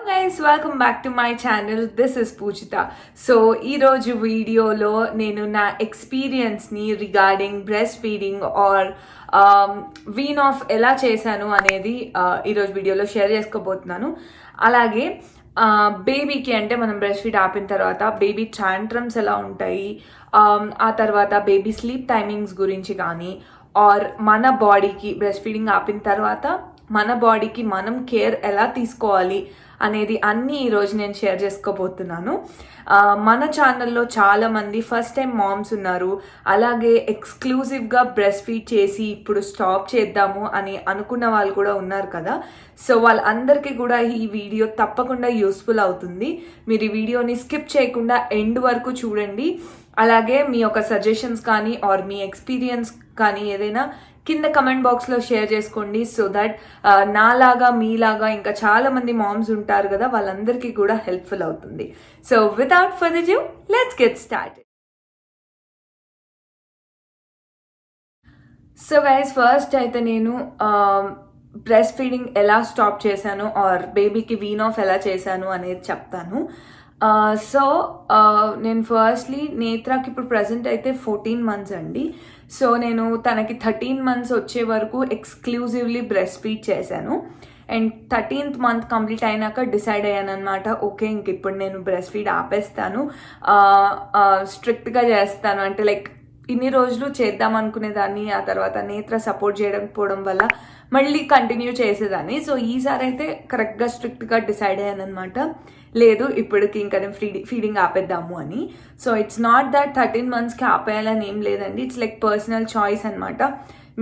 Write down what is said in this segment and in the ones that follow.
Guys welcome back to my channel. This is Poojitha. So ఈరోజు వీడియోలో నేను నా ఎక్స్పీరియన్స్ని regarding breast feeding or wean off ఎలా చేశాను అనేది ఈరోజు వీడియోలో షేర్ చేసుకోబోతున్నాను. అలాగే బేబీకి అంటే మనం బ్రెస్ట్ ఫీడ్ ఆపిన తర్వాత బేబీ ట్రాంట్రమ్స్ ఎలా ఉంటాయి, ఆ తర్వాత బేబీ స్లీప్ టైమింగ్స్ గురించి కానీ, ఆర్ మన బాడీకి బ్రెస్ట్ ఫీడింగ్ ఆపిన తర్వాత మన బాడీకి మనం కేర్ ఎలా తీసుకోవాలి అనేది అన్నీ ఈరోజు నేను షేర్ చేసుకోబోతున్నాను. మన ఛానల్లో చాలామంది ఫస్ట్ టైం మామ్స్ ఉన్నారు, అలాగే ఎక్స్క్లూజివ్గా బ్రెస్ట్ ఫీడ్ చేసి ఇప్పుడు స్టాప్ చేద్దాము అని అనుకున్న వాళ్ళు కూడా ఉన్నారు కదా. సో వాళ్ళందరికీ కూడా ఈ వీడియో తప్పకుండా యూస్ఫుల్ అవుతుంది. మీరు ఈ వీడియోని స్కిప్ చేయకుండా ఎండ్ వరకు చూడండి. అలాగే మీ యొక్క సజెషన్స్ కానీ ఆర్ మీ ఎక్స్పీరియన్స్ కానీ ఏదైనా కింద కమెంట్ బాక్స్లో షేర్ చేసుకోండి. సో దట్ నాలాగా మీలాగా ఇంకా చాలా మంది మామ్స్ ఉంటారు కదా, వాళ్ళందరికీ కూడా హెల్ప్ఫుల్ అవుతుంది. So without further due let's get start. So guys, first అయితే నేను బ్రెస్ట్ ఫీడింగ్ ఎలా స్టాప్ చేశాను ఆర్ బేబీకి వీన్ ఆఫ్ ఎలా చేశాను అనేది చెప్తాను. సో నేను ఫస్ట్లీ నేత్రాకి ఇప్పుడు ప్రజెంట్ అయితే 14 months అండి. సో నేను తనకి 13 months వచ్చే వరకు ఎక్స్క్లూజివ్లీ బ్రెస్ట్ ఫీడ్ చేశాను. అండ్ 13th month కంప్లీట్ అయినాక డిసైడ్ అయ్యాను అనమాట, ఓకే ఇంక ఇప్పుడు నేను బ్రెస్ట్ ఫీడ్ ఆపేస్తాను, స్ట్రిక్ట్గా చేస్తాను. అంటే లైక్ ఇన్ని రోజులు చేద్దాం అనుకునేదాన్ని, ఆ తర్వాత నేత్ర సపోర్ట్ చేయకపోవడం వల్ల మళ్ళీ కంటిన్యూ చేసేదాన్ని. సో ఈసారి అయితే కరెక్ట్గా స్ట్రిక్ట్గా డిసైడ్ అయ్యాను అనమాట, లేదు ఇప్పటికి ఇంకా నేను ఫీడింగ్ ఆపేద్దాము అని. సో ఇట్స్ నాట్ దట్ 13 monthsకి ఆపేయాలని ఏం లేదండి, ఇట్స్ లైక్ పర్సనల్ చాయిస్ అనమాట.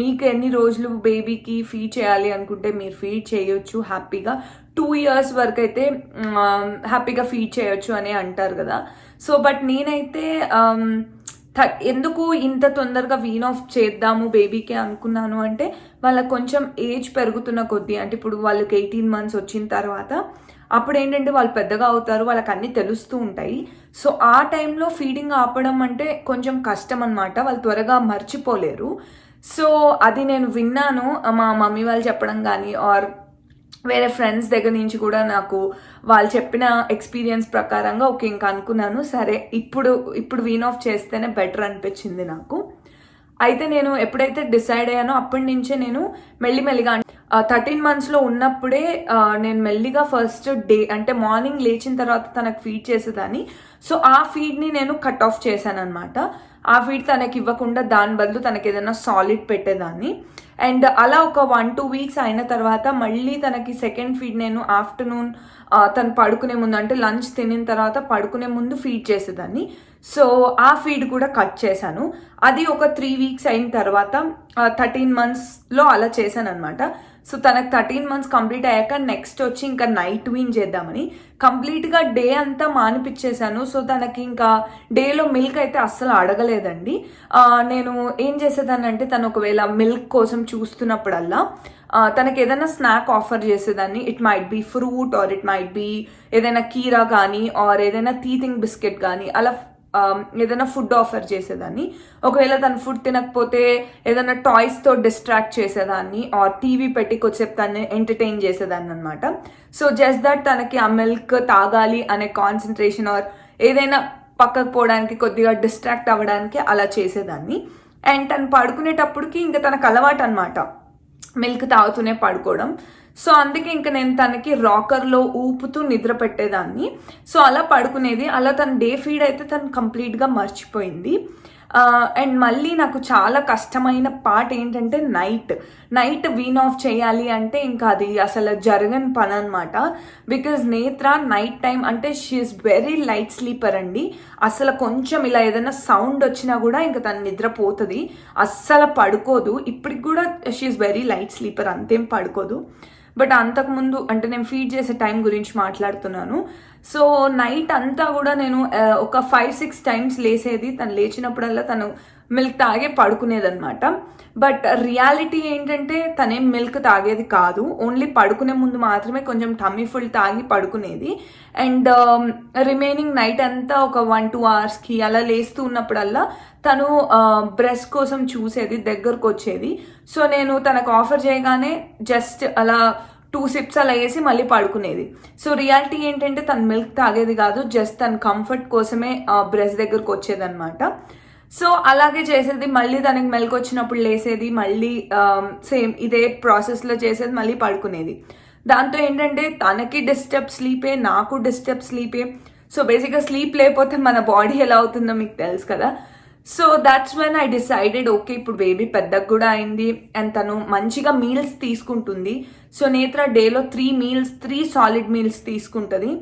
మీకు ఎన్ని రోజులు బేబీకి ఫీడ్ చేయాలి అనుకుంటే మీరు ఫీడ్ చేయొచ్చు హ్యాపీగా. 2 years వరకు అయితే హ్యాపీగా ఫీడ్ చేయొచ్చు అని అంటారు కదా. సో బట్ నేనైతే ఎందుకు ఇంత తొందరగా వీన్ ఆఫ్ చేద్దాము బేబీకి అనుకున్నాను అంటే, వాళ్ళకి కొంచెం ఏజ్ పెరుగుతున్న కొద్దీ, అంటే ఇప్పుడు వాళ్ళకి 18 months వచ్చిన తర్వాత అప్పుడు ఏంటంటే వాళ్ళు పెద్దగా అవుతారు, వాళ్ళకి అన్నీ తెలుస్తూ ఉంటాయి. సో ఆ టైంలో ఫీడింగ్ ఆపడం అంటే కొంచెం కష్టం అనమాట, వాళ్ళు త్వరగా మర్చిపోలేరు. సో అది నేను విన్నాను, మా మమ్మీ వాళ్ళు చెప్పడం కానీ ఆర్ వేరే ఫ్రెండ్స్ దగ్గర నుంచి కూడా నాకు వాళ్ళు చెప్పిన ఎక్స్పీరియన్స్ ప్రకారంగా ఓకే ఇంకా అనుకున్నాను, సరే ఇప్పుడు వీన్ ఆఫ్ చేస్తేనే బెటర్ అనిపించింది నాకు. అయితే నేను ఎప్పుడైతే డిసైడ్ అయ్యానో అప్పటి నుంచే నేను మెల్లిమెల్లిగా 13 monthsలో ఉన్నప్పుడే నేను మెల్లిగా ఫస్ట్ డే అంటే మార్నింగ్ లేచిన తర్వాత తనకు ఫీడ్ చేసేదాన్ని. సో ఆ ఫీడ్ని నేను కట్ ఆఫ్ చేశాను అనమాట. ఆ ఫీడ్ తనకి ఇవ్వకుండా దాని బదులు తనకి ఏదైనా సాలిడ్ పెట్టేదాన్ని. అండ్ అలా ఒక 1-2 weeks అయిన తర్వాత మళ్ళీ తనకి సెకండ్ ఫీడ్ నేను ఆఫ్టర్నూన్ తను పడుకునే ముందు, అంటే లంచ్ తినిన తర్వాత పడుకునే ముందు ఫీడ్ చేసేదాన్ని. సో ఆ ఫీడ్ కూడా కట్ చేశాను. అది ఒక 3 weeks అయిన తర్వాత 13 monthsలో అలా చేశాను అనమాట. సో తనకు 13 months కంప్లీట్ అయ్యాక నెక్స్ట్ వచ్చి ఇంకా నైట్ వీన్ చేద్దామని కంప్లీట్గా డే అంతా మానిపించేశాను. సో తనకి ఇంకా డేలో మిల్క్ అయితే అస్సలు అడగలేదండి. నేను ఏం చేసేదాన్ని అంటే, తను ఒకవేళ మిల్క్ కోసం చూస్తున్నప్పుడల్లా తనకి ఏదైనా స్నాక్ ఆఫర్ చేసేదాన్ని. It might be fruit or it might be ఏదైనా కీరా కానీ ఆర్ ఏదైనా టీథింగ్ బిస్కెట్ కానీ అలా ఏదైనా ఫుడ్ ఆఫర్ చేసేదాన్ని. ఒకవేళ తను ఫుడ్ తినకపోతే ఏదైనా టాయ్స్తో డిస్ట్రాక్ట్ చేసేదాన్ని ఆర్ టీవీ పెట్టి కొద్దిసేపు తను ఎంటర్టైన్ చేసేదాన్ని అనమాట. సో జస్ట్ దట్ తనకి ఆ మిల్క్ తాగాలి అనే కాన్సన్ట్రేషన్ ఆర్ ఏదైనా పక్కకు పోవడానికి కొద్దిగా డిస్ట్రాక్ట్ అవ్వడానికి అలా చేసేదాన్ని. అండ్ తను పడుకునేటప్పటికి ఇంకా తనకు అలవాటు అనమాట మిల్క్ తాగుతూనే పడుకోవడం. సో అందుకే ఇంకా నేను తనకి రాకర్లో ఊపుతూ నిద్ర పెట్టేదాన్ని. సో అలా పడుకునేది. అలా తన డే ఫీడ్ అయితే తను కంప్లీట్గా మర్చిపోయింది. అండ్ మళ్ళీ నాకు చాలా కష్టమైన పార్ట్ ఏంటంటే నైట్ వీన్ ఆఫ్ చేయాలి అంటే ఇంకా అది అసలు జరగని పని అనమాట. బికాజ్ నేత్ర నైట్ టైం అంటే షీఈస్ వెరీ లైట్ స్లీపర్ అండి. అసలు కొంచెం ఇలా ఏదైనా సౌండ్ వచ్చినా కూడా ఇంకా తను నిద్రపోతుంది, అస్సలు పడుకోదు. ఇప్పటికి కూడా షీఈస్ వెరీ లైట్ స్లీపర్, అంతేం పడుకోదు. బట్ అంతకుముందు అంటే నేను ఫీడ్ చేసే టైం గురించి మాట్లాడుతున్నాను. సో నైట్ అంతా కూడా నేను ఒక 5-6 times లేసేది. తను లేచినప్పుడల్లా తను మిల్క్ తాగే పడుకునేదన్నమాట. బట్ రియాలిటీ ఏంటంటే తనేం మిల్క్ తాగేది కాదు, ఓన్లీ పడుకునే ముందు మాత్రమే కొంచెం టమ్మీ ఫుల్ తాగి పడుకునేది. అండ్ రిమైనింగ్ నైట్ అంతా ఒక 1-2 hours అలా లేస్తూ ఉన్నప్పుడల్లా తను బ్రెస్ట్ కోసం చూసేది, దగ్గరకు వచ్చేది. సో నేను తనకు ఆఫర్ చేయగానే జస్ట్ అలా 2 సిప్స్ అలా వేసి మళ్ళీ పడుకునేది. సో రియాలిటీ ఏంటంటే తను మిల్క్ తాగేది కాదు, జస్ట్ తన కంఫర్ట్ కోసమే బ్రెస్ట్ దగ్గరకు వచ్చేదన్నమాట. సో అలాగే చేసేది, మళ్ళీ తనకి మెలకు వచ్చినప్పుడు లేసేది, మళ్ళీ సేమ్ ఇదే ప్రాసెస్లో చేసేది, మళ్ళీ పడుకునేది. దాంతో ఏంటంటే తనకి డిస్టర్బ్ స్లీపే, నాకు డిస్టర్బ్ స్లీపే. సో బేసిక్గా స్లీప్ లేకపోతే మన బాడీ ఎలా అవుతుందో మీకు తెలుసు కదా. So that's when I decided, okay ఇప్పుడు బేబీ పెద్దగా కూడా అయింది అండ్ తను మంచిగా మీల్స్ తీసుకుంటుంది. సో నేత్ర డేలో 3 సాలిడ్ మీల్స్ తీసుకుంటుంది,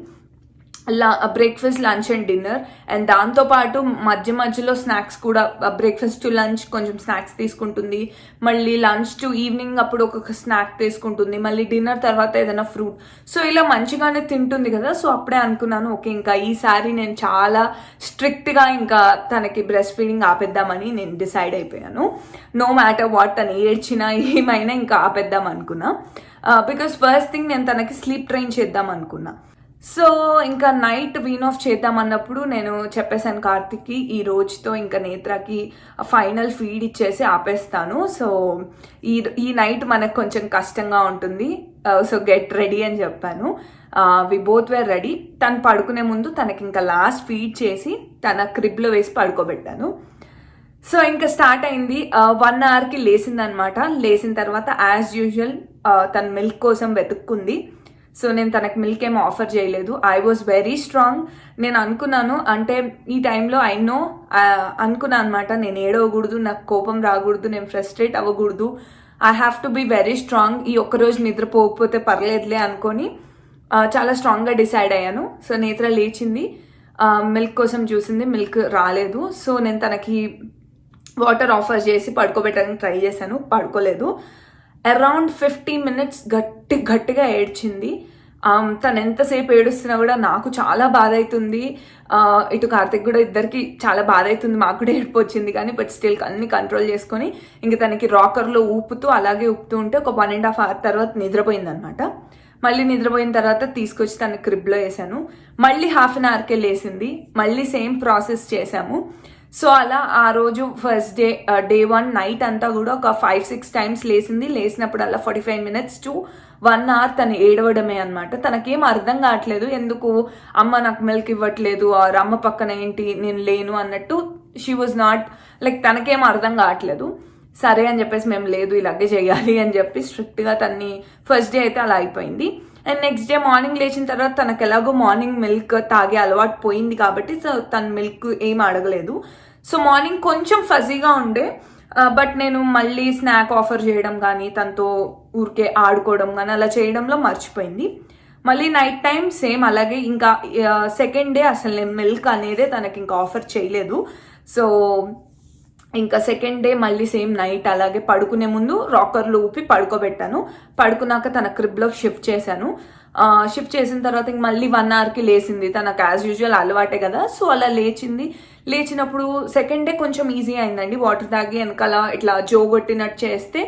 breakfast, lunch and dinner. And దాంతోపాటు మధ్యలో స్నాక్స్ కూడా, బ్రేక్ఫాస్ట్ టు లంచ్ కొంచెం స్నాక్స్ తీసుకుంటుంది, మళ్ళీ లంచ్ టు ఈవినింగ్ అప్పుడు ఒక స్నాక్ తీసుకుంటుంది, మళ్ళీ డిన్నర్ తర్వాత ఏదైనా ఫ్రూట్. సో ఇలా మంచిగానే తింటుంది కదా. సో అప్పుడే అనుకున్నాను, ఓకే ఇంకా ఈసారి నేను చాలా స్ట్రిక్ట్గా ఇంకా తనకి బ్రెస్ట్ ఫీడింగ్ ఆపేద్దామని నేను డిసైడ్ అయిపోయాను. నో మ్యాటర్ వాట్, తను ఏడ్చినా ఏమైనా ఇంకా ఆపేద్దాం అనుకున్నా. బికాస్ ఫస్ట్ థింగ్ నేను తనకి స్లీప్ ట్రైన్ చేద్దాం అనుకున్నా. సో ఇంకా నైట్ వీన్ ఆఫ్ చేద్దాం అన్నప్పుడు నేను చెప్పేశాను కార్తిక్కి, ఈ రోజుతో ఇంకా నేత్రకి ఫైనల్ ఫీడ్ ఇచ్చేసి ఆపేస్తాను. సో ఈ నైట్ మనకు కొంచెం కష్టంగా ఉంటుంది, సో గెట్ రెడీ అని చెప్పాను. We both were ready. తను పడుకునే ముందు తనకి ఇంకా లాస్ట్ ఫీడ్ చేసి తన క్రిబ్లో వేసి పడుకోబెట్టాను. సో ఇంకా స్టార్ట్ అయింది. 1 అవర్కి లేచిందనమాట. లేచిన తర్వాత యాజ్ యూజువల్ తన మిల్క్ కోసం వెతుక్కుంది. సో నేను తనకు మిల్క్ ఏమో ఆఫర్ చేయలేదు. I was very strong. నేను అనుకున్నాను, అంటే ఈ టైంలో ఐ నో అనుకున్నాను అనమాట, నేను ఏడవకూడదు, నాకు కోపం రాకూడదు, నేను ఫ్రస్ట్రేట్ అవ్వకూడదు, I have to be very strong. ఈ ఒక్కరోజు నిద్రపోకపోతే పర్లేదులే అనుకొని చాలా స్ట్రాంగ్గా డిసైడ్ అయ్యాను. సో నేత్ర లేచింది, మిల్క్ కోసం చూసింది, మిల్క్ రాలేదు. సో నేను తనకి వాటర్ ఆఫర్ చేసి పడుకోబెట్టడానికి ట్రై చేశాను, పడుకోలేదు. అరౌండ్ 50 మినిట్స్ గట్టిగా ఏడ్చింది. తను ఎంతసేపు ఏడుస్తున్నా కూడా నాకు చాలా బాధ అవుతుంది, ఇటు కార్తిక్ కూడా, ఇద్దరికి చాలా బాధ అవుతుంది, మాకు కూడా ఏడుపు వచ్చింది. కానీ బట్ స్టిల్ అన్ని కంట్రోల్ చేసుకొని ఇంక తనకి రాకర్లో ఊపుతూ అలాగే ఊపుతూ ఉంటే ఒక 1.5 అవర్ తర్వాత నిద్రపోయిందనమాట. మళ్ళీ నిద్రపోయిన తర్వాత తీసుకొచ్చి తన క్రిబ్లో వేసాను. మళ్ళీ హాఫ్ అన్ అవర్కే లేసింది, మళ్ళీ సేమ్ ప్రాసెస్ చేసాము. సో అలా ఆ రోజు ఫస్ట్ డే 1 నైట్ అంతా కూడా ఒక 5-6 టైమ్స్ లేసింది. లేచినప్పుడు 45 మినిట్స్ టు 1 అవర్ తను ఏడవడమే అనమాట. తనకేం అర్థం కావట్లేదు, ఎందుకు అమ్మ నాకు మిల్క్ ఇవ్వట్లేదు, ఆర్ అమ్మ పక్కన ఏంటి నేను లేను అన్నట్టు. షీ వాజ్ నాట్ లైక్, తనకేం అర్థం కావట్లేదు. సరే అని చెప్పేసి మేము లేదు ఇలాగే చేయాలి అని చెప్పి స్ట్రిక్ట్గా తన్ని ఫస్ట్ డే అయితే అలా అయిపోయింది. అండ్ నెక్స్ట్ డే మార్నింగ్ లేచిన తర్వాత తనకు ఎలాగో మార్నింగ్ మిల్క్ తాగే అలవాటు పోయింది కాబట్టి సో తను మిల్క్ ఏం అడగలేదు. సో మార్నింగ్ కొంచెం ఫజీగా ఉండే, బట్ నేను మళ్ళీ స్నాక్ ఆఫర్ చేయడం కానీ తనతో ఊరికే ఆడుకోవడం కానీ అలా చేయడంలో మర్చిపోయింది. మళ్ళీ నైట్ టైం సేమ్ అలాగే. ఇంకా సెకండ్ డే అసలు నేను మిల్క్ అనేది తనకి ఇంకా ఆఫర్ చేయలేదు. సో ఇంకా సెకండ్ డే మళ్ళీ సేమ్ నైట్ అలాగే పడుకునే ముందు రాకర్లో ఊపి పడుకోబెట్టాను. పడుకున్నాక తన క్రిబ్లో షిఫ్ట్ చేశాను. షిఫ్ట్ చేసిన తర్వాత ఇంక మళ్ళీ 1 అవర్కి లేచింది. తనకు యాజ్ యూజువల్ అలవాటే కదా. సో అలా లేచింది. లేచినప్పుడు సెకండ్ డే కొంచెం ఈజీ అయిందండి. వాటర్ తాగి వెనకాల ఇట్లా జోగొట్టినట్టు చేస్తే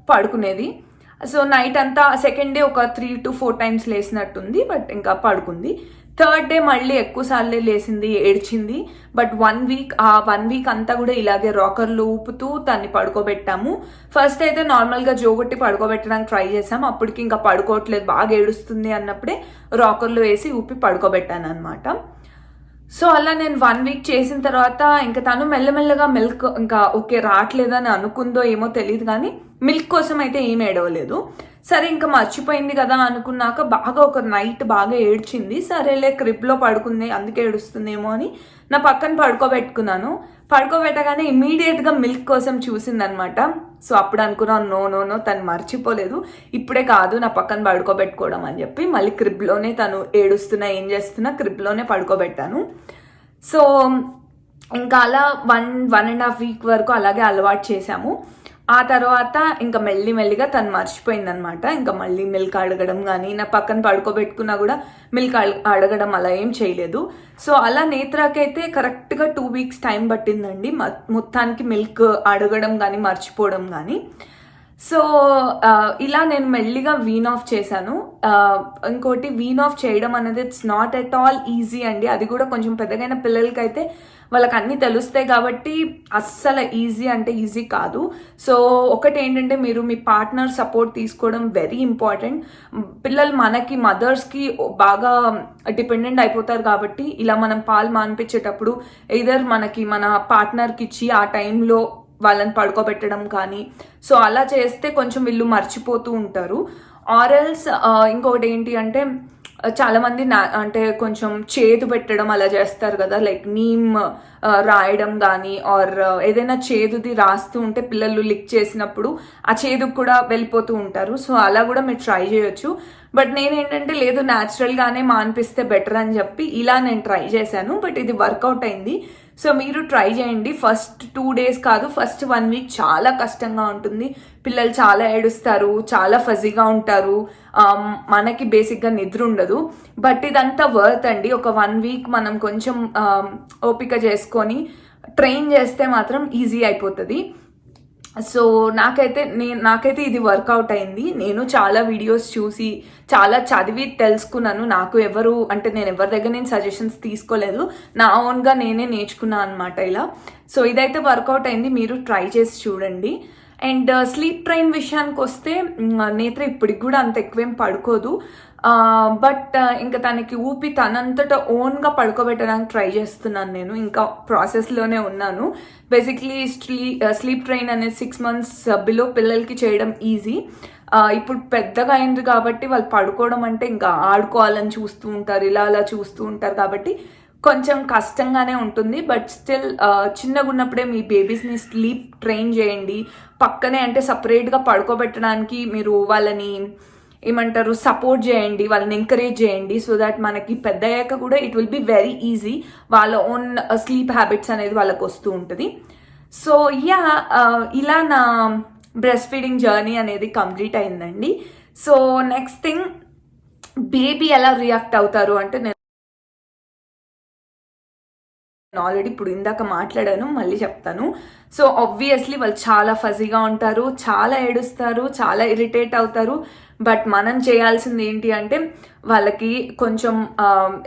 పడుకునేది. సో నైట్ అంతా సెకండ్ డే ఒక 3 to 4 టైమ్స్ లేచినట్టుంది, బట్ ఇంకా పడుకుంది. థర్డ్ డే మళ్ళీ ఎక్కువ సార్లే లేచింది, ఏడ్చింది. బట్ 1 వీక్, ఆ 1 వీక్ అంతా కూడా ఇలాగే రాకర్లో ఊపుతూ తన్ని పడుకోబెట్టాము. ఫస్ట్ అయితే నార్మల్గా జోగొట్టి పడుకోబెట్టడానికి ట్రై చేసాము. అప్పటికి ఇంకా పడుకోవట్లేదు, బాగా ఏడుస్తుంది అన్నప్పుడే రాకర్లో వేసి ఊపి పడుకోబెట్టాను అనమాట. సో అలా నేను 1 వీక్ చేసిన తర్వాత ఇంకా తను మెల్లమెల్లగా మిల్క్ ఇంకా ఓకే రావట్లేదని అనుకుందో ఏమో తెలియదు, కానీ మిల్క్ కోసం అయితే ఏం ఏడవలేదు. సరే ఇంకా మర్చిపోయింది కదా అనుకున్నాక బాగా ఒక నైట్ బాగా ఏడ్చింది. సరేలే క్రిబ్లో పడుకుంది అందుకే ఏడుస్తుందేమో అని నా పక్కన పడుకోబెట్టుకున్నాను. పడుకోబెట్టగానే ఇమీడియట్గా మిల్క్ కోసం చూసిందనమాట. సో అప్పుడు అనుకున్నాను నో తను మర్చిపోలేదు, ఇప్పుడే కాదు నా పక్కన పడుకోబెట్టుకోవడం అని చెప్పి మళ్ళీ క్రిబ్లోనే తను ఏడుస్తున్నా ఏం చేస్తున్నా క్రిబ్లోనే పడుకోబెట్టాను. సో ఇంకా అలా 1.5 వీక్ వరకు అలాగే అలవాటు చేశాము. ఆ తర్వాత ఇంకా మెల్లిగా తను మర్చిపోయిందనమాట. ఇంకా మళ్ళీ మిల్క్ అడగడం కానీ నా పక్కన పడుకోబెట్టుకున్నా కూడా మిల్క్ అడగడం అలా ఏం చేయలేదు. సో అలా నేత్రాకైతే కరెక్ట్గా 2 వీక్స్ టైం పట్టిందండి మొత్తానికి మిల్క్ అడగడం కానీ మర్చిపోవడం కానీ. సో ఇలా నేను మెల్లిగా వీన్ ఆఫ్ చేశాను. ఇంకోటి వీన్ ఆఫ్ చేయడం అనేది it's not at all easy అండి. అది కూడా కొంచెం పెద్దగైన పిల్లలకైతే వాళ్ళకి అన్నీ తెలుస్తాయి కాబట్టి అస్సలు ఈజీ అంటే ఈజీ కాదు. సో ఒకటి ఏంటంటే మీరు మీ పార్ట్నర్ సపోర్ట్ తీసుకోవడం వెరీ ఇంపార్టెంట్. పిల్లలు మనకి మదర్స్కి బాగా డిపెండెంట్ అయిపోతారు కాబట్టి ఇలా మనం పాలు మాన్పించేటప్పుడు ఎయిదర్ మనకి మన పార్ట్నర్కి ఇచ్చి ఆ టైంలో వాళ్ళని పడుకోబెట్టడం కానీ, సో అలా చేస్తే కొంచెం వీళ్ళు మర్చిపోతూ ఉంటారు. ఆరల్స్ ఇంకొకటి ఏంటి అంటే చాలామంది అంటే కొంచెం చేదు పెట్టడం అలా చేస్తారు కదా, లైక్ నీమ్ రాయడం కానీ ఆర్ ఏదైనా చేదుది రాస్తూ ఉంటే పిల్లలు లిక్ చేసినప్పుడు ఆ చేదుకు కూడా వెళ్ళిపోతూ ఉంటారు. సో అలా కూడా మీరు ట్రై చేయొచ్చు. బట్ నేనేంటంటే లేదు న్యాచురల్గానే మాన్పిస్తే బెటర్ అని చెప్పి ఇలా నేను ట్రై చేశాను. బట్ ఇది వర్కౌట్ అయింది. సో మీరు ట్రై చేయండి. ఫస్ట్ 2 days కాదు, ఫస్ట్ 1 week చాలా కష్టంగా ఉంటుంది. పిల్లలు చాలా ఏడుస్తారు, చాలా ఫజీగా ఉంటారు, మనకి బేసిక్గా నిద్ర ఉండదు. బట్ ఇదంతా వర్త్ అండి. ఒక 1 week మనం కొంచెం ఓపిక చేసుకొని ట్రైన్ చేస్తే మాత్రం ఈజీ అయిపోతుంది. సో నాకైతే ఇది వర్కౌట్ అయింది. నేను చాలా వీడియోస్ చూసి చాలా చదివి తెలుసుకున్నాను. నాకు నేను ఎవరి దగ్గర నేను సజెషన్స్ తీసుకోలేదు, నా ఓన్గా నేనే నేర్చుకున్నాను అనమాట ఇలా. సో ఇదైతే వర్కౌట్ అయింది, మీరు ట్రై చేసి చూడండి. అండ్ స్లీప్ ట్రైన్ విషయానికి వస్తే నేత్ర ఇప్పటికి కూడా అంత ఎక్కువేం పడుకోదు. బట్ ఇంకా తనకి ఊపి తనంతట ఓన్గా పడుకోబెట్టడానికి ట్రై చేస్తున్నాను. నేను ఇంకా ప్రాసెస్లోనే ఉన్నాను. బేసిక్లీ స్లీప్ ట్రైన్ అనేది 6 months బిలో పిల్లలకి చేయడం ఈజీ. ఇప్పుడు పెద్దగా అయింది కాబట్టి వాళ్ళు పడుకోవడం అంటే ఇంకా ఆడుకోవాలని చూస్తూ ఉంటారు, ఇలా అలా చూస్తూ ఉంటారు కాబట్టి కొంచెం కష్టంగానే ఉంటుంది. బట్ స్టిల్ చిన్నగా ఉన్నప్పుడే మీ బేబీస్ని స్లీప్ ట్రైన్ చేయండి. పక్కనే అంటే సపరేట్గా పడుకోబెట్టడానికి మీరు వాళ్ళని ఏమంటారు సపోర్ట్ చేయండి, వాళ్ళని ఎంకరేజ్ చేయండి. సో దట్ మనకి పెద్ద అయ్యాక కూడా it will be very easy. వాళ్ళ ఓన్ స్లీప్ హ్యాబిట్స్ అనేది వాళ్ళకి వస్తూ ఉంటుంది. సో ఇలా నా బ్రెస్ట్ ఫీడింగ్ జర్నీ అనేది కంప్లీట్ అయిందండి. సో నెక్స్ట్ థింగ్, బేబీ ఎలా రియాక్ట్ అవుతారు అంటే నేను ఆల్రెడీ ఇప్పుడు ఇందాక మాట్లాడాను, మళ్ళీ చెప్తాను. సో ఆబ్వియస్లీ వాళ్ళు చాలా ఫజీగా ఉంటారు, చాలా ఏడుస్తారు, చాలా ఇరిటేట్ అవుతారు. బట్ మనం చేయాల్సింది ఏంటి అంటే వాళ్ళకి కొంచెం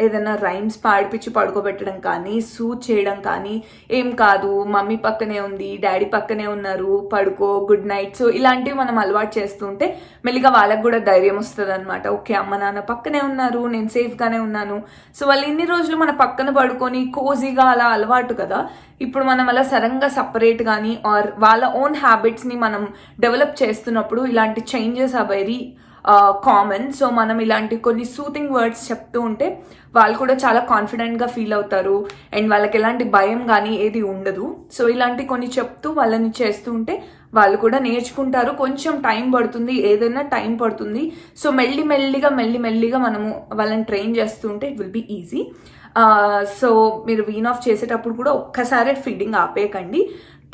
ఏదైనా రైమ్స్ పాడిపించి పడుకోబెట్టడం కానీ, సూట్ చేయడం కానీ, ఏం కాదు మమ్మీ పక్కనే ఉంది, డాడీ పక్కనే ఉన్నారు, పడుకో, గుడ్ నైట్. సో ఇలాంటివి మనం అలవాటు చేస్తుంటే మెల్లిగా వాళ్ళకి కూడా ధైర్యం వస్తుంది అనమాట. ఓకే, అమ్మ నాన్న పక్కనే ఉన్నారు, నేను సేఫ్గానే ఉన్నాను. సో వాళ్ళు ఇన్ని రోజులు మన పక్కన పడుకొని కోజీగా అలా అలవాటు కదా. ఇప్పుడు మనం అలా సడన్గా సపరేట్ కానీ ఆర్ వాళ్ళ ఓన్ హ్యాబిట్స్ని మనం డెవలప్ చేస్తున్నప్పుడు ఇలాంటి changes are very common. So మనం ఇలాంటి కొన్ని సూతింగ్ వర్డ్స్ చెప్తూ ఉంటే వాళ్ళు కూడా చాలా కాన్ఫిడెంట్గా ఫీల్ అవుతారు అండ్ వాళ్ళకి ఎలాంటి భయం కానీ ఏది ఉండదు. సో ఇలాంటి కొన్ని చెప్తూ వాళ్ళని చేస్తూ ఉంటే వాళ్ళు కూడా నేర్చుకుంటారు. కొంచెం టైం పడుతుంది, ఏదైనా టైం పడుతుంది. సో మెల్లిగా మనము వాళ్ళని ట్రైన్ చేస్తూ ఉంటే it will be easy. So మీరు వీన్ ఆఫ్ చేసేటప్పుడు కూడా ఒక్కసారే ఫీడింగ్ ఆపేయకండి.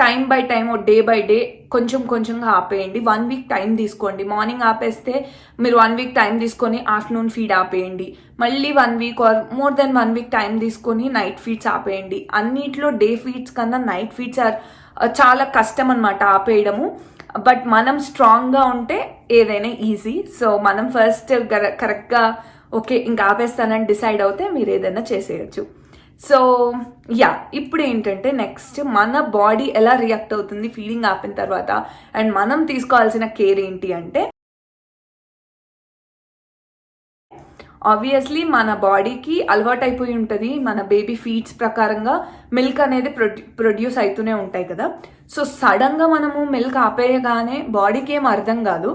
Time by time, day by day కొంచెంగా ఆపేయండి. 1 week టైం తీసుకోండి. మార్నింగ్ ఆపేస్తే మీరు 1 week టైం తీసుకొని ఆఫ్టర్నూన్ ఫీడ్ ఆపేయండి. మళ్ళీ 1 week or more than 1 week time తీసుకొని నైట్ ఫీడ్స్ ఆపేయండి. అన్నిట్లో డే ఫీడ్స్ కన్నా నైట్ ఫీడ్స్ చాలా కష్టం అనమాట ఆపేయడము. బట్ మనం స్ట్రాంగ్గా ఉంటే ఏదైనా ఈజీ. సో మనం ఫస్ట్ కరెక్ట్గా ఓకే ఇంకా ఆపేస్తానని డిసైడ్ అవుతే మీరు ఏదైనా చేసేయచ్చు. సో ఇప్పుడు ఏంటంటే నెక్స్ట్ మన బాడీ ఎలా రియాక్ట్ అవుతుంది ఫీడింగ్ ఆపిన తర్వాత అండ్ మనం తీసుకోవాల్సిన కేర్ ఏంటి అంటే, ఆబ్వియస్లీ మన బాడీకి అలవాటు అయిపోయి ఉంటుంది. మన బేబీ ఫీడ్స్ ప్రకారంగా మిల్క్ అనేది ప్రొడ్యూస్ అవుతూనే ఉంటాయి కదా. సో సడన్గా మనము మిల్క్ ఆపేయగానే బాడీకి ఏం అర్థం కాదు.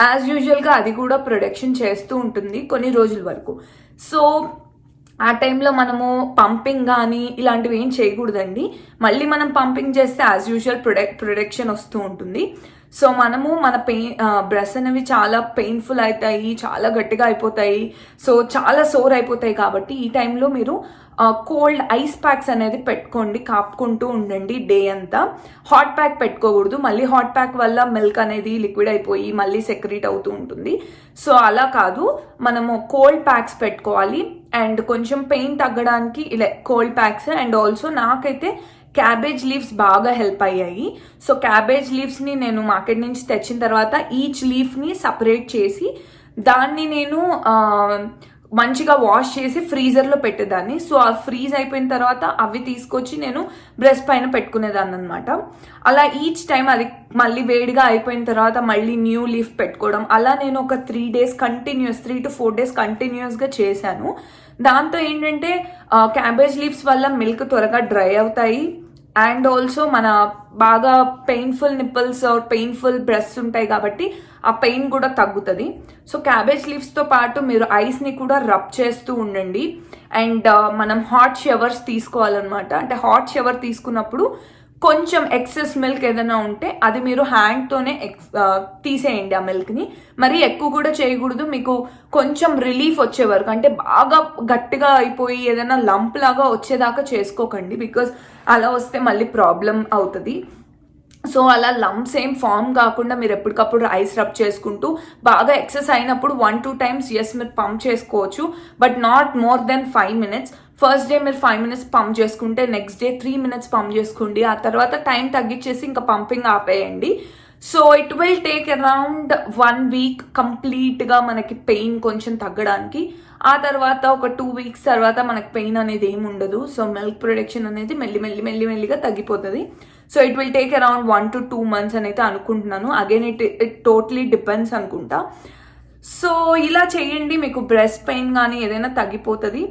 యాజ్ యూజువల్గా అది కూడా ప్రొడక్షన్ చేస్తూ ఉంటుంది కొన్ని రోజుల వరకు. సో ఆ టైంలో మనము పంపింగ్ కానీ ఇలాంటివి ఏం చేయకూడదండి. మళ్ళీ మనం పంపింగ్ చేస్తే యాజ్ యూజువల్ ప్రొడక్షన్ వస్తూ ఉంటుంది. సో మనము మన బ్రెస్ట్ అనేవి చాలా పెయిన్ఫుల్ అవుతాయి, చాలా గట్టిగా అయిపోతాయి, సో చాలా సోర్ అయిపోతాయి. కాబట్టి ఈ టైంలో మీరు కోల్డ్ ఐస్ ప్యాక్స్ అనేది పెట్టుకోండి, కాపుకుంటూ ఉండండి డే అంతా. హాట్ ప్యాక్ పెట్టుకోకూడదు, మళ్ళీ హాట్ ప్యాక్ వల్ల మిల్క్ అనేది లిక్విడ్ అయిపోయి మళ్ళీ సెక్రీట్ అవుతూ ఉంటుంది. సో అలా కాదు, మనము కోల్డ్ ప్యాక్స్ పెట్టుకోవాలి. అండ్ కొంచెం పెయిన్ తగ్గడానికి ఇలా కోల్డ్ ప్యాక్స్. అండ్ ఆల్సో నాకైతే క్యాబేజ్ లీవ్స్ బాగా హెల్ప్ అయ్యాయి. సో క్యాబేజ్ లీవ్స్ని నేను మార్కెట్ నుంచి తెచ్చిన తర్వాత ఈచ్ లీఫ్ని సపరేట్ చేసి దాన్ని నేను మంచిగా వాష్ చేసి ఫ్రీజర్లో పెట్టేదాన్ని. సో ఆ ఫ్రీజ్ అయిపోయిన తర్వాత అవి తీసుకొచ్చి నేను బ్రెస్ట్ పైన పెట్టుకునేదాన్ని అనమాట. అలా ఈచ్ టైం అది మళ్ళీ వేడిగా అయిపోయిన తర్వాత మళ్ళీ న్యూ లీఫ్ పెట్టుకోవడం, అలా నేను ఒక 3 days కంటిన్యూస్ 3 to 4 days కంటిన్యూస్గా చేశాను. దాంతో ఏంటంటే క్యాబేజ్ లీవ్స్ వల్ల మిల్క్ త్వరగా డ్రై అవుతాయి అండ్ ఆల్సో మన బాగా painful nipples or painful breasts ఉంటాయి కాబట్టి ఆ పెయిన్ కూడా తగ్గుతుంది. సో క్యాబేజ్ లీవ్స్తో పాటు మీరు ఐస్ని కూడా రబ్ చేస్తూ ఉండండి. అండ్ మనం హాట్ షవర్స్ తీసుకోవాలన్నమాట. అంటే హాట్ షవర్ తీసుకున్నప్పుడు కొంచెం ఎక్సెస్ మిల్క్ ఏదైనా ఉంటే అది మీరు హ్యాండ్తోనే తీసేయండి ఆ మిల్క్ని. మరీ ఎక్కువ కూడా చేయకూడదు, మీకు కొంచెం రిలీఫ్ వచ్చే వరకు. అంటే బాగా గట్టిగా అయిపోయి ఏదైనా లంప్ లాగా వచ్చేదాకా చేసుకోకండి, బికాజ్ అలా వస్తే మళ్ళీ ప్రాబ్లం అవుతుంది. సో అలా లంప్స్ ఏం ఫామ్ కాకుండా మీరు ఎప్పటికప్పుడు ఐస్ రబ్ చేసుకుంటూ బాగా ఎక్సెస్ అయినప్పుడు 1-2 times మీరు పంప్ చేసుకోవచ్చు, but not more than 5 minutes. First day మీరు 5 minutes పంప్ చేసుకుంటే నెక్స్ట్ డే 3 minutes పంప్ చేసుకోండి. ఆ తర్వాత టైం తగ్గించేసి ఇంకా పంపింగ్ ఆపేయండి. So it will take around 1 week కంప్లీట్గా మనకి పెయిన్ కొంచెం తగ్గడానికి. ఆ తర్వాత ఒక 2 weeks తర్వాత మనకి పెయిన్ అనేది ఏమి ఉండదు. సో మిల్క్ ప్రొడక్షన్ అనేది మెల్లిగా తగ్గిపోతుంది. So it will take around 1 to 2 months అని అయితే అనుకుంటున్నాను. అగైన్ ఇట్ టోటలీ డిపెండ్స్ అనుకుంటా. సో ఇలా చేయండి, మీకు బ్రెస్ట్ పెయిన్ కానీ ఏదైనా తగ్గిపోతుంది.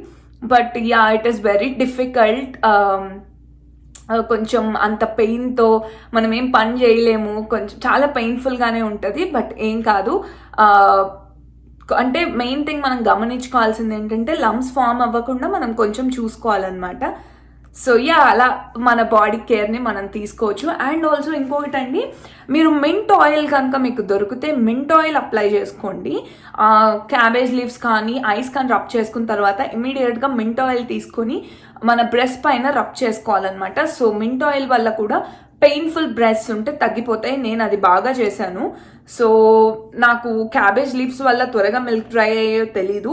But yeah, it is very difficult. కొంచెం అంత పెయిన్తో మనం ఏం పని చేయలేము, కొంచెం చాలా పెయిన్ఫుల్గానే ఉంటుంది. బట్ ఏం కాదు. అంటే మెయిన్ థింగ్ మనం గమనించుకోవాల్సింది ఏంటంటే లంప్స్ ఫామ్ అవ్వకుండా మనం కొంచెం చూసుకోవాలన్నమాట. సో యా, అలా మన బాడీ కేర్ని మనం తీసుకోవచ్చు. అండ్ ఆల్సో ఇంకొకటి అండి, మీరు మింట్ ఆయిల్ కనుక మీకు దొరికితే మింట్ ఆయిల్ అప్లై చేసుకోండి. క్యాబేజ్ లీవ్స్ కానీ ఐస్ కానీ రబ్ చేసుకున్న తర్వాత ఇమీడియట్గా మింట్ ఆయిల్ తీసుకొని మన బ్రెస్ట్ పైన రబ్ చేసుకోవాలన్నమాట. సో మింట్ ఆయిల్ వల్ల కూడా పెయిన్ఫుల్ బ్రెస్ట్ ఉంటే తగ్గిపోతాయి. నేను అది బాగా చేశాను. సో నాకు క్యాబేజ్ లీవ్స్ వల్ల త్వరగా మిల్క్ డ్రై అయ్యో తెలీదు,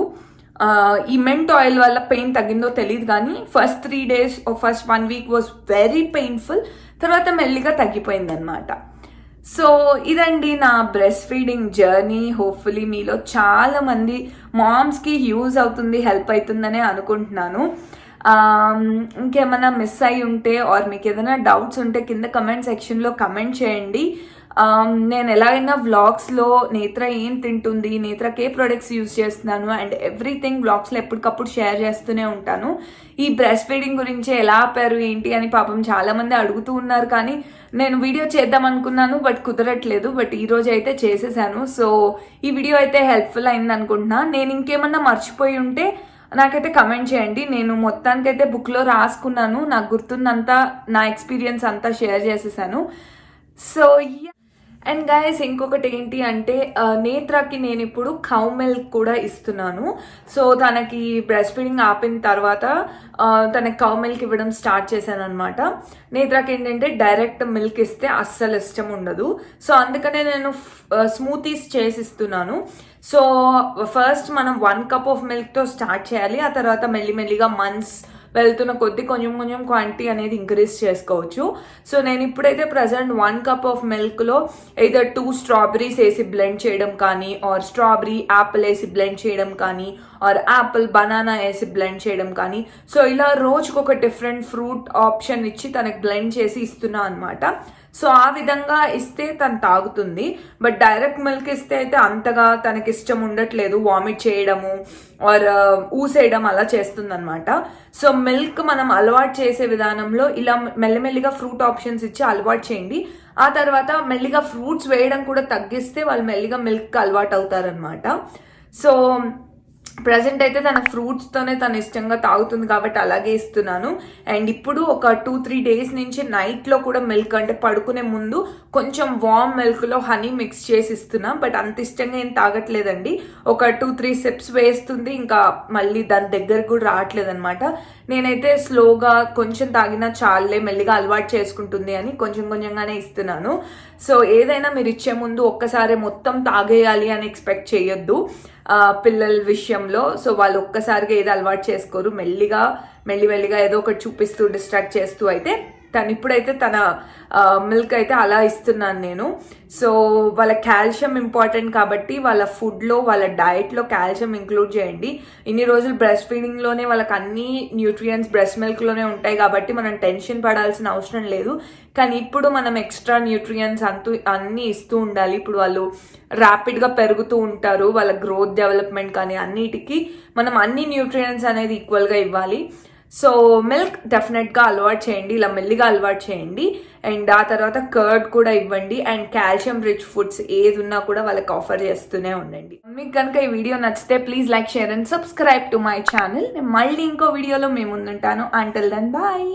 ఈ మెంట్ ఆయిల్ వల్ల పెయిన్ తగ్గిందో తెలియదు, కానీ first 3 days first 1 week was very painful. తర్వాత మెల్లిగా తగ్గిపోయింది అనమాట. సో ఇదండి నా బ్రెస్ట్ ఫీడింగ్ జర్నీ. హోప్ఫుల్లీ మీలో చాలా మంది మామ్స్కి యూజ్ అవుతుంది, హెల్ప్ అవుతుందనే అనుకుంటున్నాను. ఇంకేమైనా మిస్ అయి ఉంటే ఆర్ మీకు ఏదైనా డౌట్స్ ఉంటే కింద కమెంట్ సెక్షన్లో కమెంట్ చేయండి. నేను ఎలాగైనా వ్లాగ్స్లో నేత్ర ఏం తింటుంది, నేత్రకి ఏ ప్రొడక్ట్స్ యూజ్ చేస్తున్నాను అండ్ ఎవ్రీథింగ్ వ్లాగ్స్లో ఎప్పటికప్పుడు షేర్ చేస్తూనే ఉంటాను. ఈ బ్రెస్ట్ ఫీడింగ్ గురించి ఎలా ఆపారు ఏంటి అని పాపం చాలామంది అడుగుతూ ఉన్నారు, కానీ నేను వీడియో చేద్దాం అనుకున్నాను బట్ కుదరట్లేదు. బట్ ఈరోజు అయితే చేసేసాను. సో ఈ వీడియో అయితే హెల్ప్ఫుల్ అయింది అనుకుంటున్నా. నేను ఇంకేమన్నా మర్చిపోయి ఉంటే నాకైతే కమెంట్ చేయండి. నేను మొత్తానికైతే బుక్లో రాసుకున్నాను, నాకు గుర్తున్నంతా నా ఎక్స్పీరియన్స్ అంతా షేర్ చేసేసాను. సో అండ్ గైస్, ఇంకొకటి ఏంటి అంటే నేత్రకి నేను ఇప్పుడు కౌ మిల్క్ కూడా ఇస్తున్నాను. సో తనకి బ్రెస్ట్ ఫీడింగ్ ఆపిన తర్వాత తనకి కౌ మిల్క్ ఇవ్వడం స్టార్ట్ చేశాను అనమాట. నేత్రకి ఏంటంటే డైరెక్ట్ మిల్క్ ఇస్తే అస్సలు ఇష్టం ఉండదు. సో అందుకనే నేను స్మూతీస్ చేసిస్తున్నాను. సో ఫస్ట్ మనం 1 cup ఆఫ్ మిల్క్తో స్టార్ట్ చేయాలి. ఆ తర్వాత మెల్లిమెల్లిగా మంత్స్ వెళ్తున్న కొద్దీ కొంచెం కొంచెం క్వాంటిటీ అనేది ఇంక్రీజ్ చేసుకోవచ్చు. సో నేను ఇప్పుడైతే ప్రజెంట్ 1 cup ఆఫ్ మిల్క్లో either 2 strawberries వేసి బ్లెండ్ చేయడం కానీ, ఆర్ స్ట్రాబెరీ యాపిల్ వేసి బ్లెండ్ చేయడం కానీ, ఆర్ యాపిల్ బనానా వేసి బ్లెండ్ చేయడం కానీ, సో ఇలా రోజుకు ఒక డిఫరెంట్ ఫ్రూట్ ఆప్షన్ ఇచ్చి తనకి బ్లెండ్ చేసి ఇస్తున్నా అనమాట. సో ఆ విధంగా ఇస్తే తను తాగుతుంది. బట్ డైరెక్ట్ మిల్క్ ఇస్తే అయితే అంతగా తనకి ఇష్టం ఉండట్లేదు, వామిట్ చేయడము ఆర్ ఊసేయడం అలా చేస్తుంది అనమాట. సో మిల్క్ మనం అలవాటు చేసే విధానంలో ఇలా మెల్లిమెల్లిగా ఫ్రూట్ ఆప్షన్స్ ఇచ్చి అలవాటు చేయండి. ఆ తర్వాత మెల్లిగా ఫ్రూట్స్ వేయడం కూడా తగ్గిస్తే వాళ్ళు మెల్లిగా మిల్క్ అలవాటు అవుతారనమాట. సో ప్రజెంట్ అయితే తన ఫ్రూట్స్తోనే తను ఇష్టంగా తాగుతుంది కాబట్టి అలాగే ఇస్తున్నాను. అండ్ ఇప్పుడు ఒక 2-3 days నుంచి నైట్లో కూడా మిల్క్, అంటే పడుకునే ముందు కొంచెం వామ్ మిల్క్లో హనీ మిక్స్ చేసి ఇస్తున్నా. బట్ అంత ఇష్టంగా ఏం తాగట్లేదండి. ఒక 2-3 sips వేస్తుంది, ఇంకా మళ్ళీ దాని దగ్గరకు కూడా రావట్లేదు అనమాట. నేనైతే స్లోగా కొంచెం తాగినా చాలే, మెల్లిగా అలవాటు చేసుకుంటుంది అని కొంచెం కొంచెంగానే ఇస్తున్నాను. సో ఏదైనా మీరు ఇచ్చే ముందు ఒక్కసారి మొత్తం తాగేయాలి అని ఎక్స్పెక్ట్ చేయొద్దు పిల్లల విషయంలో. సో వాళ్ళు ఒక్కసారిగా ఏదో అలవాటు చేసుకోరు, మెల్లిగా ఏదో ఒకటి చూపిస్తూ డిస్ట్రాక్ట్ చేస్తూ అయితే ఇప్పుడైతే తన మిల్క్ అయితే అలా ఇస్తున్నాను నేను. సో వాళ్ళ కాల్షియం ఇంపార్టెంట్ కాబట్టి వాళ్ళ ఫుడ్లో వాళ్ళ డైట్లో కాల్షియం ఇంక్లూడ్ చేయండి. ఇన్ని రోజులు బ్రెస్ట్ ఫీడింగ్లోనే వాళ్ళకి అన్ని న్యూట్రియంట్స్ బ్రెస్ట్ మిల్క్లోనే ఉంటాయి కాబట్టి మనం టెన్షన్ పడాల్సిన అవసరం లేదు. కానీ ఇప్పుడు మనం ఎక్స్ట్రా న్యూట్రియంట్స్ అన్నీ ఇస్తూ ఉండాలి. ఇప్పుడు వాళ్ళు ర్యాపిడ్గా పెరుగుతూ ఉంటారు, వాళ్ళ గ్రోత్ డెవలప్మెంట్ కానీ అన్నిటికీ మనం అన్ని న్యూట్రియంట్స్ అనేది ఈక్వల్గా ఇవ్వాలి. సో మిల్క్ డెఫినెట్గా అలవాటు చేయండి, ఇలా మెల్లిగా అలవాటు చేయండి. అండ్ ఆ తర్వాత కర్డ్ కూడా ఇవ్వండి. అండ్ కాల్షియం రిచ్ ఫుడ్స్ ఏది ఉన్నా కూడా వాళ్ళకి ఆఫర్ చేస్తూనే ఉండండి. మీకు కనుక ఈ వీడియో నచ్చితే please like, share and subscribe to my channel. నేను మళ్ళీ ఇంకో వీడియోలో మేము ముందుంటాను. Until then bye.